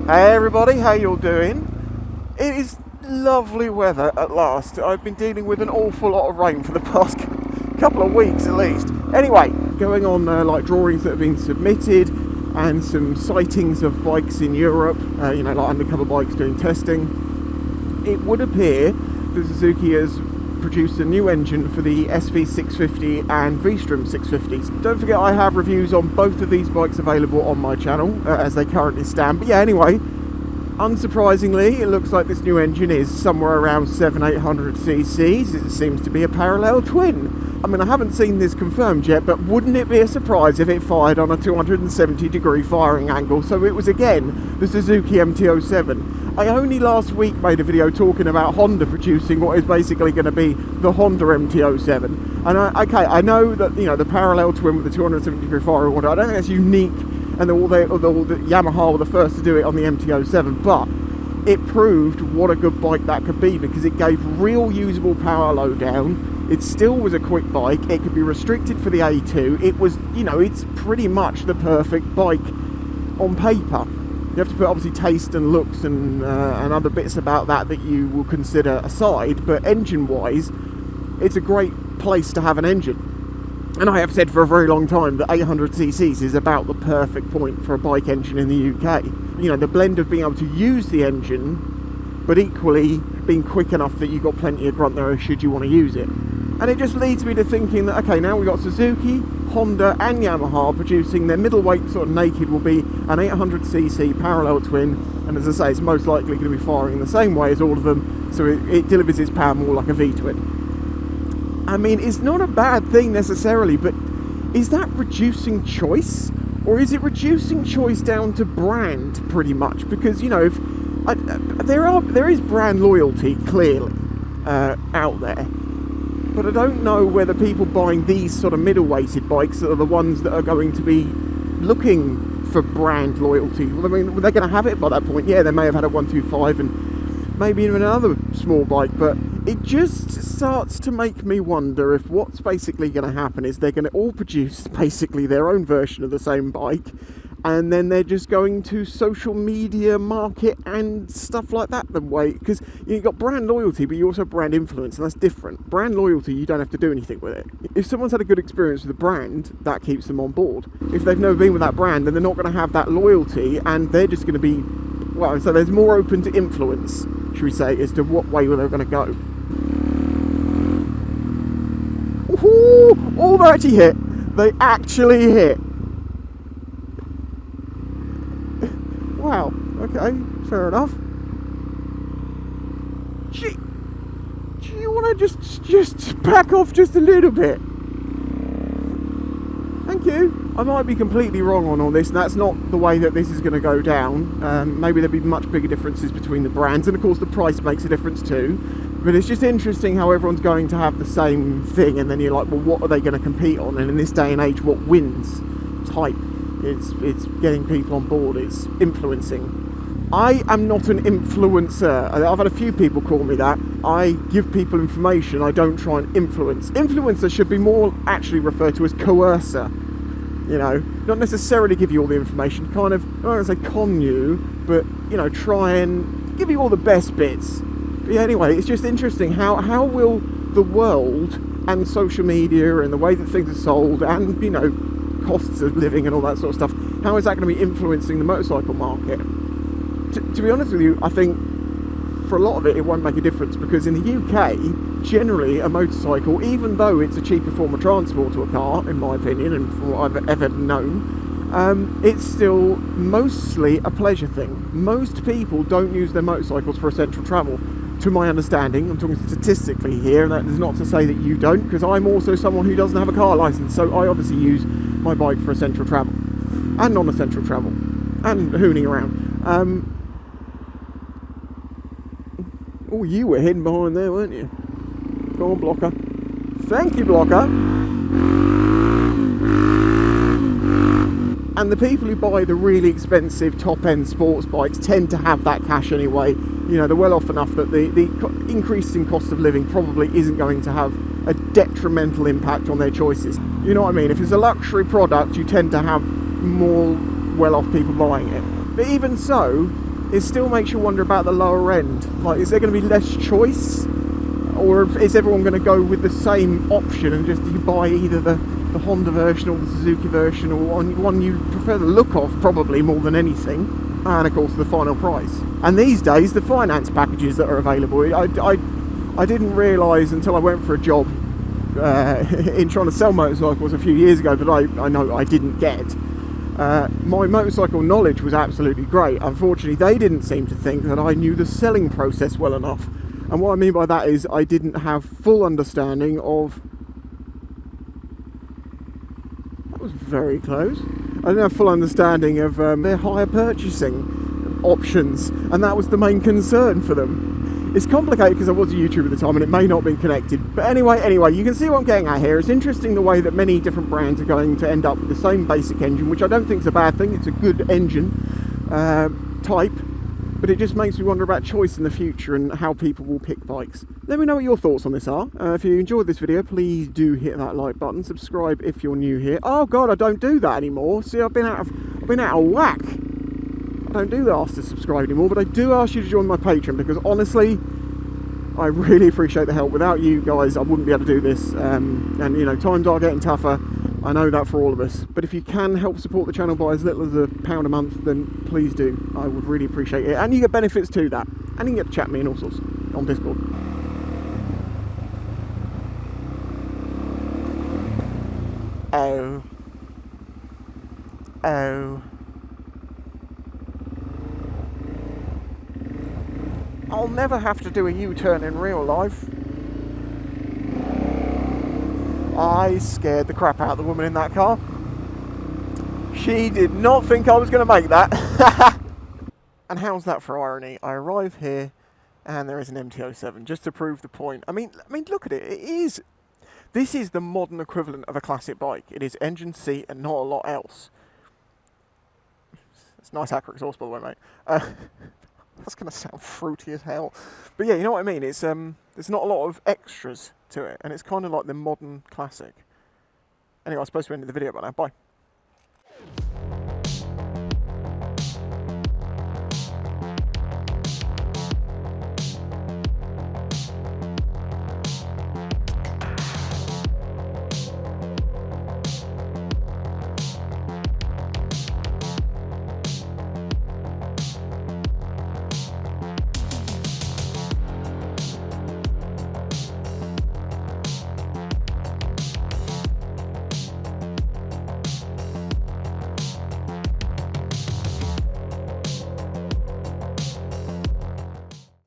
Hey everybody, how you all doing? It is lovely weather at last. I've been dealing with an awful lot of rain for the past couple of weeks at least. Anyway, going on like drawings that have been submitted and some sightings of bikes in Europe, like undercover bikes doing testing. It would appear that Suzuki has produced a new engine for the SV650 and V-strom 650s. Don't forget I have reviews on both of these bikes available on my channel as they currently stand. But yeah, anyway, unsurprisingly, it looks like this new engine is somewhere around 700-800 cc's. It seems to be a parallel twin. I mean, I haven't seen this confirmed yet, but wouldn't it be a surprise if it fired on a 270-degree firing angle? So it was again the Suzuki MT-0. I only last week made a video talking about Honda producing what is basically going to be the Honda MT-07. And I know that the parallel twin with the 270-degree firing order, I don't think that's unique, and all the Yamaha were the first to do it on the MT-07, but it proved what a good bike that could be because it gave real usable power low down. It still was a quick bike. It could be restricted for the A2. It was, it's pretty much the perfect bike on paper. You have to put obviously taste and looks and other bits about that you will consider aside, but engine-wise, it's a great place to have an engine. And I have said for a very long time that 800 cc's is about the perfect point for a bike engine in the UK. The blend of being able to use the engine, but equally being quick enough that you've got plenty of grunt there should you want to use it. And it just leads me to thinking that, okay, now we've got Suzuki, Honda and Yamaha producing their middleweight sort of naked will be an 800cc parallel twin, and as I say, it's most likely going to be firing the same way as all of them, so it delivers its power more like a V-twin. I mean, it's not a bad thing necessarily, but is that reducing choice? Or is it reducing choice down to brand, pretty much? Because, there is brand loyalty, clearly, out there. But I don't know whether people buying these sort of middle-weighted bikes are the ones that are going to be looking for brand loyalty. Well, I mean, they're going to have it by that point. Yeah, they may have had a 125 and maybe even another small bike, but it just starts to make me wonder if what's basically going to happen is they're going to all produce basically their own version of the same bike, and then they're just going to social media market and stuff like that the way, because you've got brand loyalty but you also have brand influence, and that's different. Brand loyalty, you don't have to do anything with it. If someone's had a good experience with the brand, that keeps them on board. If they've never been with that brand, then they're not going to have that loyalty, and they're just going to be, well, so there's more open to influence, should we say, as to what way they're going to go. Ooh, oh, they actually hit. They actually hit. Wow, okay, fair enough. Do you want to just back off just a little bit? Thank you. I might be completely wrong on all this, and that's not the way that this is going to go down. Maybe there'll be much bigger differences between the brands, and of course the price makes a difference too. But it's just interesting how everyone's going to have the same thing, and then you're like, well, what are they going to compete on? And in this day and age, what wins? It's hype. It's getting people on board. It's influencing. I am not an influencer. I've had a few people call me that. I give people information. I don't try and influence. Influencer should be more actually referred to as coercer. Not necessarily give you all the information. Kind of, I don't want to say con you, but try and give you all the best bits. But yeah, anyway, it's just interesting how will the world and social media and the way that things are sold and costs of living and all that sort of stuff, how is that going to be influencing the motorcycle market? To be honest with you, I think for a lot of it won't make a difference, because in the UK, generally a motorcycle, even though it's a cheaper form of transport to a car, in my opinion, and from what I've ever known, it's still mostly a pleasure thing. Most people don't use their motorcycles for essential travel, to my understanding. I'm talking statistically here, and that is not to say that you don't, because I'm also someone who doesn't have a car licence, so I obviously use my bike for essential travel and non-essential travel and hooning around. Oh, you were hidden behind there, weren't you? Go on, blocker. Thank you, blocker. And the people who buy the really expensive top-end sports bikes tend to have that cash anyway. They're well off enough that the increase in cost of living probably isn't going to have a detrimental impact on their choices. You know what I mean? If it's a luxury product, you tend to have more well-off people buying it. But even so, it still makes you wonder about the lower end. Like, is there going to be less choice, or is everyone going to go with the same option and just you buy either the Honda version or the Suzuki version, or one you prefer the look of probably more than anything, and of course the final price. And these days the finance packages that are available, I didn't realise until I went for a job in trying to sell motorcycles a few years ago that I know I didn't get. My motorcycle knowledge was absolutely great. Unfortunately, they didn't seem to think that I knew the selling process well enough. And what I mean by that is I didn't have full understanding of... That was very close. I didn't have full understanding of their hire purchasing options, and that was the main concern for them. It's complicated because I was a YouTuber at the time and it may not be connected. But anyway, you can see what I'm getting at here. It's interesting the way that many different brands are going to end up with the same basic engine, which I don't think is a bad thing. It's a good engine type, but it just makes me wonder about choice in the future and how people will pick bikes. Let me know what your thoughts on this are. If you enjoyed this video, please do hit that like button. Subscribe if you're new here. Oh God, I don't do that anymore. See, I've been out of whack. I don't do ask to subscribe anymore, but I do ask you to join my Patreon, because honestly, I really appreciate the help. Without you guys, I wouldn't be able to do this. And you know, times are getting tougher. I know that for all of us. But if you can help support the channel by as little as £1 a month, then please do. I would really appreciate it. And you get benefits to that. And you can get to chat me and all sorts on Discord. Oh. I'll never have to do a U-turn in real life. I scared the crap out of the woman in that car. She did not think I was going to make that. And how's that for irony? I arrive here and there is an MT-07, just to prove the point. I mean, look at it. This is the modern equivalent of a classic bike. It is engine, seat, and not a lot else. It's nice acro exhaust, by the way, mate. That's going to sound fruity as hell. But yeah, you know what I mean? It's there's not a lot of extras to it, and it's kind of like the modern classic. Anyway, I'm supposed to end the video by now. Bye.